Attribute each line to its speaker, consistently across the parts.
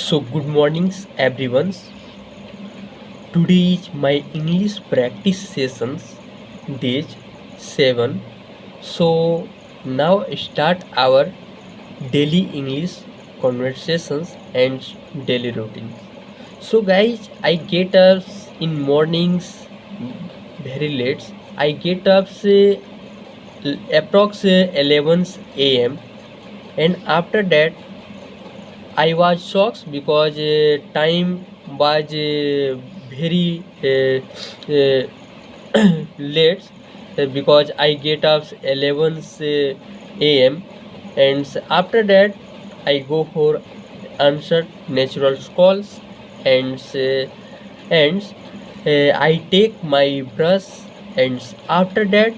Speaker 1: So good mornings everyone. Today is my English practice sessions day 7. So now start our daily English conversations and daily routine. So guys, I get up in mornings very late. I get up say approx 11 a.m. and after that I was shocked because time was very late because I get up 11 a.m. and after that I go for answer natural calls and I take my brush and after that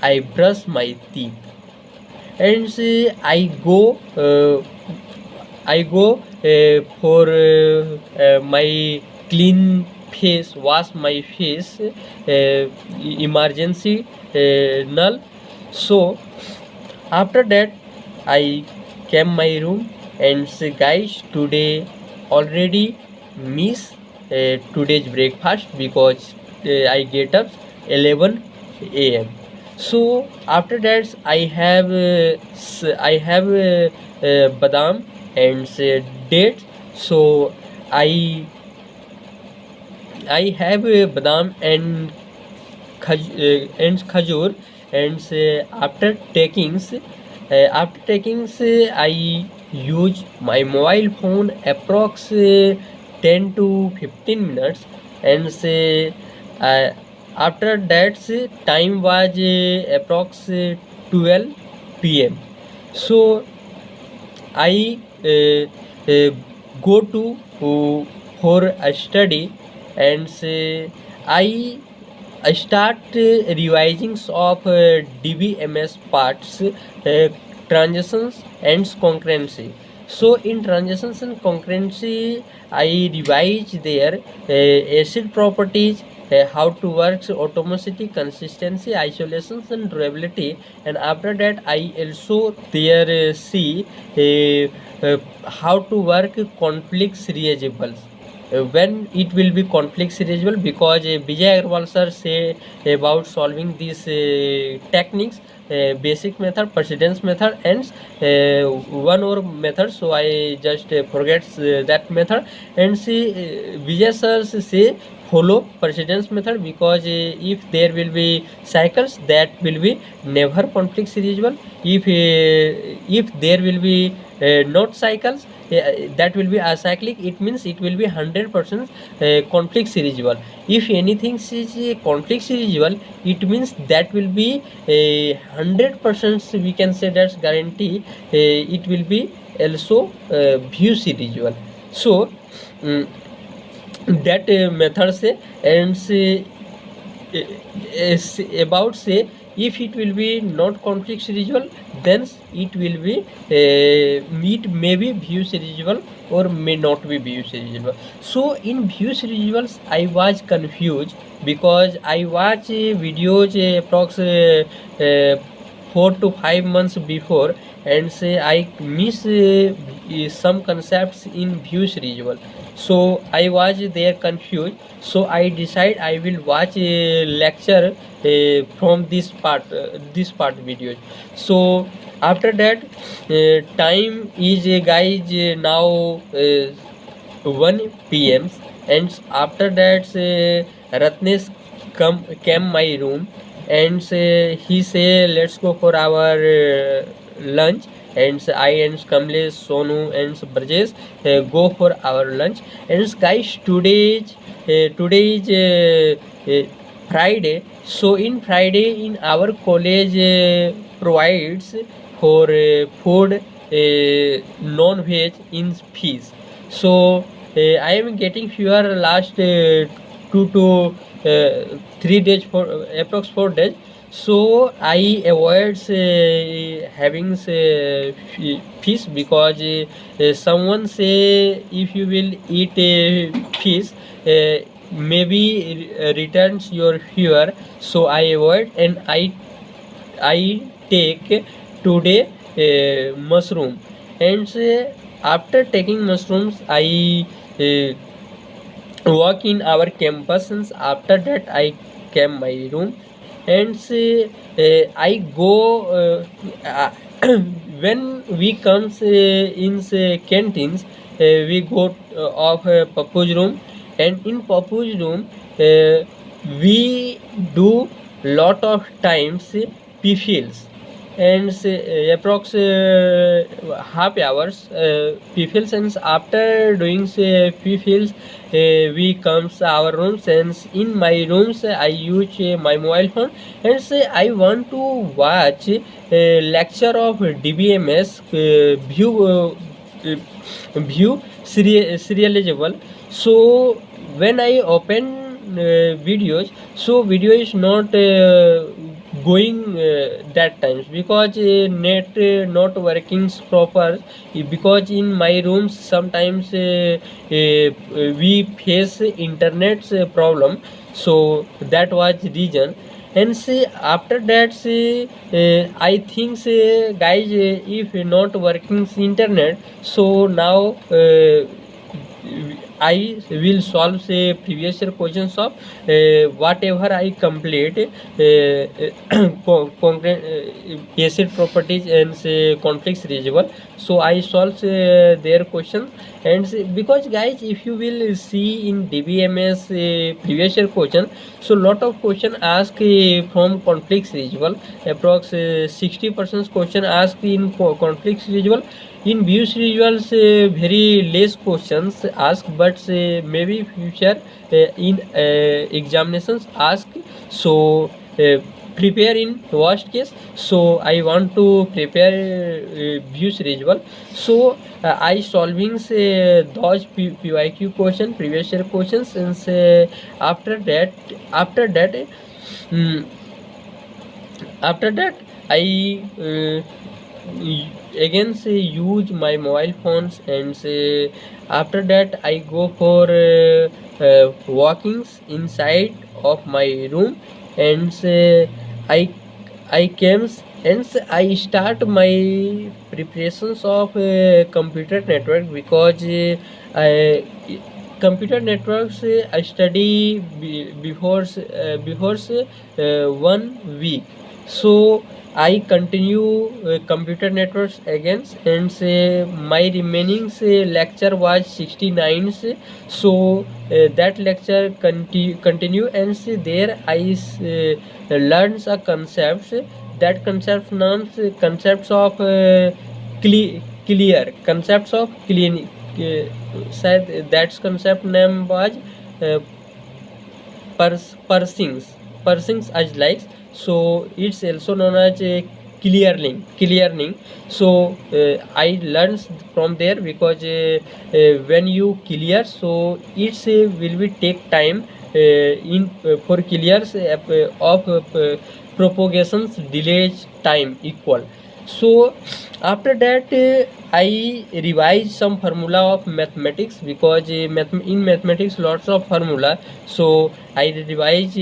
Speaker 1: I brush my teeth and I go for my clean face, wash my face, emergency null. So after that, I came my room and say, guys, today already miss today's breakfast because I get up 11 a.m. So after that, I have badam and dates. So I I have badam and khajur and after taking I use my mobile phone approx 10 to 15 minutes and uh, after that time was approx 12 p.m. So I go to for a study and I start revising of DBMS parts, transitions and concurrency. So in transitions and concurrency, I revise their acid properties, how to work atomicity, consistency, isolations and durability, and after that I also there see how to work conflicts reachables. When it will be conflict serializable because Vijay Agarwal sir say about solving these techniques, basic method, precedence method and one more method. So I just forget that method and see Vijay sir say follow precedence method because if there will be cycles that will be never conflict serializable. If there will be not cycles, that will be acyclic, it means it will be 100% conflict serializable. If anything is conflict serializable, it means that will be a 100%, we can say that's guarantee, it will be also view serializable. So that method say and say about say if it will be not conflict serializable, then it will be it may be view serializable or may not be view serializable. So in view serializables I was confused because I watch videos approx 4 to 5 months before and I miss some concepts in view serializable. So I was there confused. So I decide I will watch a lecture from this part videos. So after that time is guys now 1 p.m. and after that Ratnesh came my room and he say let's go for our lunch and I and Kamlesh, Sonu and Brajesh go for our lunch and guys today is Friday. So in Friday in our college provides for food non-veg in fees. So I am getting fewer last 2 to 3 days for approx 4 days. So I avoid having fish because someone say if you will eat fish maybe returns your fear. So I avoid and I take today mushroom and after taking mushrooms, I walk in our campus, and after that I came my room, and I go when we comes in canteens, we go of Papu's room, and in Papu's room we do lot of times PFILs, and approx half hours PFILs, and after doing PFILs we comes our rooms, and in my rooms I use my mobile phone, and I want to watch a lecture of DBMS view serializable. So when I open videos, so video is not going that times, because net not working proper, because in my rooms sometimes we face internet problem, so that was reason. And after that I think guys, if not working internet, so now I will solve previous year questions of whatever I complete concrete acid properties and conflicts resolve. So I solve their question, and because guys, if you will see in DBMS previous year question, so lot of question asked from conflicts resolve, approx 60% question asked in conflicts resolve. In views visuals, very less questions asked, but maybe future in examinations ask. So prepare in worst case. So I want to prepare views visual. So I solving those PYQ question, previous year questions, and after that. mm, After that I again use my mobile phones, and after that I go for walkings inside of my room, and I I came, and I start my preparations of computer network, because I computer networks I study before 1 week. So I continue computer networks again, and my remaining lecture was 69. So that lecture continue, and there I learned a concept. That concept names concepts of concepts of clean. शायद that concept name was uh, Persings as likes. So it's also known as clearing. So I learned from there, because when you clear, so it's will be take time in for clears of propagations delays time equal. So after that I revise some formula of mathematics, because in mathematics lots of formula. So I revise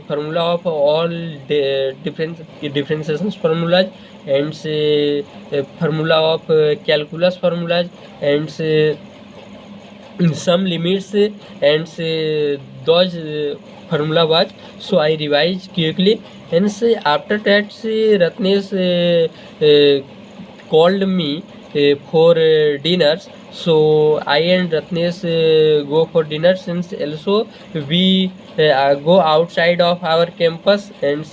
Speaker 1: formula of all the differentiations formulas, and formula of calculus formulas, and in some limits, and those formula was. So I revised quickly, and after that Ratnesh called me for dinners. So I and Ratnesh go for dinner, since also we go outside of our campus, and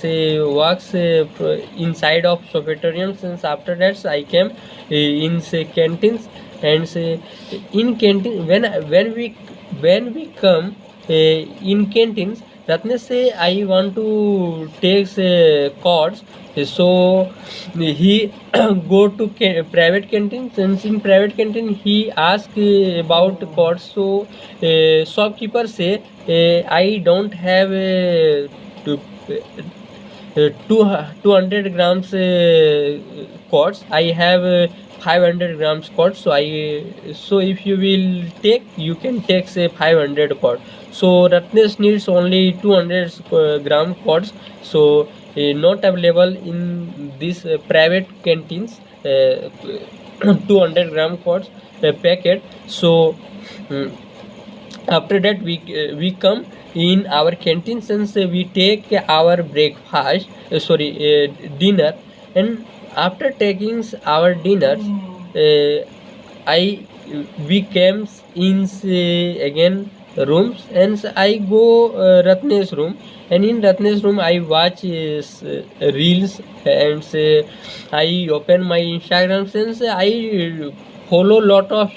Speaker 1: walks inside of sophitorium. Since after that I came in canteens, and in canteen, when we come in canteens, Ratnesh say I want to take course. So he go to private canteen, since in private canteen he ask about course. So shopkeeper say I don't have to, 200 grams quartz. I have 500 grams quartz. So if you will take, you can take say 500 quartz. So Ratnesh needs only 200 gram quartz. So not available in these private canteens. 200 gram quotes packet. So mm, after that we come in our canteen, since we take our breakfast, dinner. And after taking our dinners, uh, I we came in again rooms, and I go Ratnesh room, and in Ratnesh room I watch reels, and I open my Instagram, since I follow lot of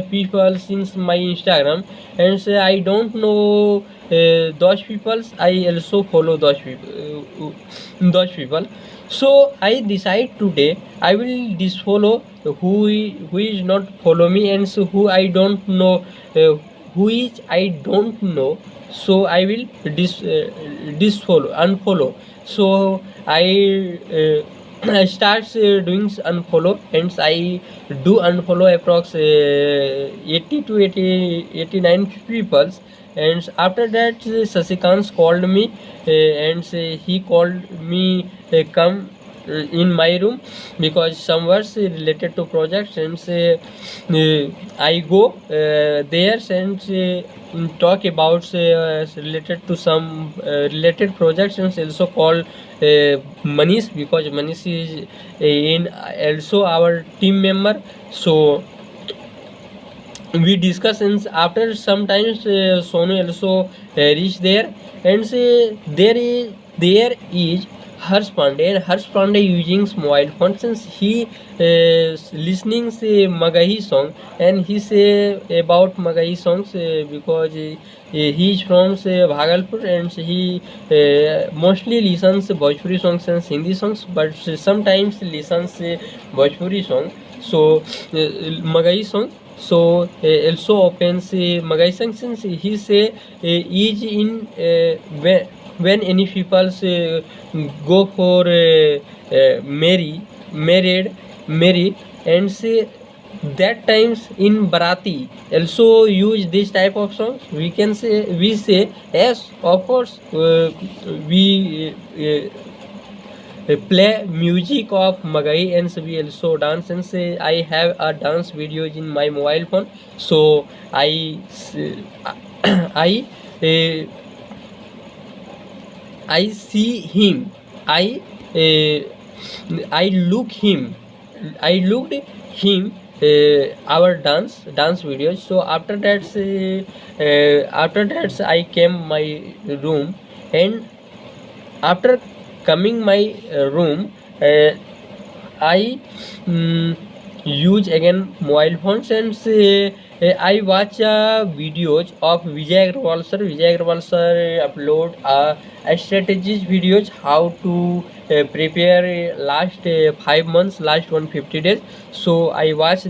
Speaker 1: people since my Instagram, and I don't know those people. I also follow those people. So I decide today I will disfollow who is not follow me, and so who I don't know, who is I don't know. So I will disfollow, unfollow. So I start doing unfollow, hence I do unfollow approx 80 to 80 89 people. And after that Sasikant called me, and he called me come in my room, because some works related to projects, and I go there, and talk about related to some related projects, and also call Manish, because Manish is in also our team member. So we discuss, and after sometimes Sonu also reached there, and say there is Harsh Pandey, and Harsh Pandey using mobile phone, since he listening say Magahi song, and he say about Magahi songs, because he is from say Bhagalpur, and he mostly listens Bhojpuri songs and Hindi songs, but sometimes listens Bhojpuri song. So Magahi song. So also opens Magai sanctions. He say is in when any people go for marry, and say that times in Barati also use this type of songs. We say yes, of course, we play music of Magai, and we also dance, and say I have a dance videos in my mobile phone. So I uh, I see him. I I look him. I looked him our dance videos. So after that I came my room, and after coming my room, I use again mobile phones, and I watch videos of Vijay Agrawal sir. Vijay Agrawal sir upload a strategies videos how to prepare last 5 months, last 150 days. So I watch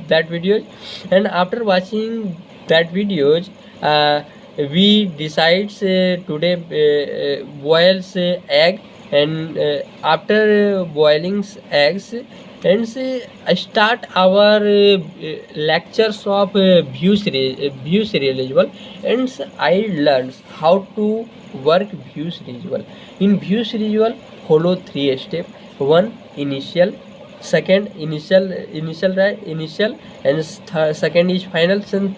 Speaker 1: that videos, and after watching that videos, we decides today boils egg, and after boiling eggs, and start our lectures of view serializable, and I learned how to work view serializable. In view serializable, follow three steps. One, initial. Second, initial, and second is final, and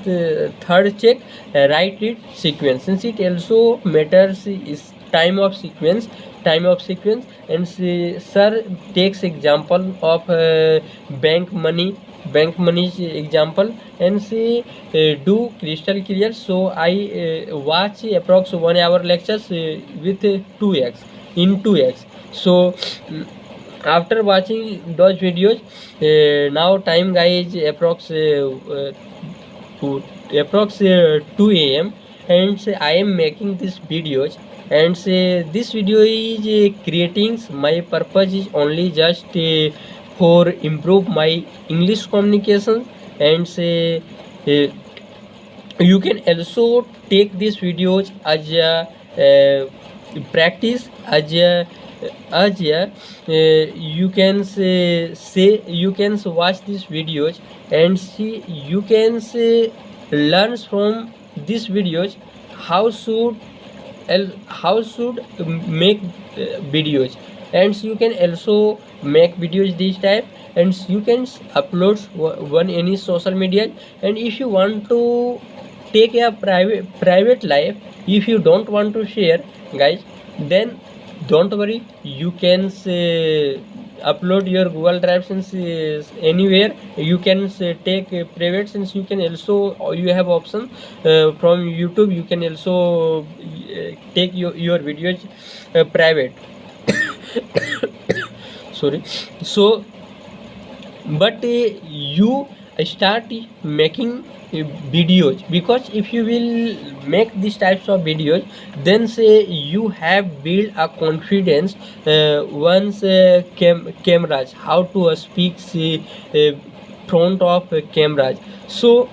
Speaker 1: third check write it sequence, since it also matters is time of sequence. And sir takes example of bank money example, and do crystal clear. So I watch approx 1 hour lectures with 2x in 2x. So after watching those videos, now time guys approx to approx 2 a.m., and I am making this videos, and this video is creating, my purpose is only just for improve my English communication. And uh, you can also take these videos as a practice, you can you can watch these videos, and see you can learn from these videos how should make videos. And you can also make videos this type, and you can upload one any social media. And if you want to take a private life, if you don't want to share, guys, then don't worry, you can say upload your Google Drive, since anywhere you can say take private, since you can also, you have option from YouTube, you can also take your videos private. Sorry. So but you start making videos, because if you will make these types of videos, then say you have built a confidence once cameras, how to speak front of cameras. So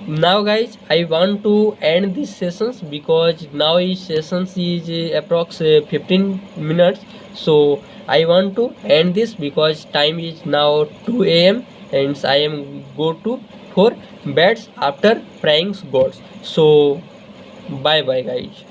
Speaker 1: now guys, I want to end this sessions, because now each sessions is approx 15 minutes. So I want to end this, because time is now 2 a.m. and I am go to for beds after praying gods. So bye bye guys.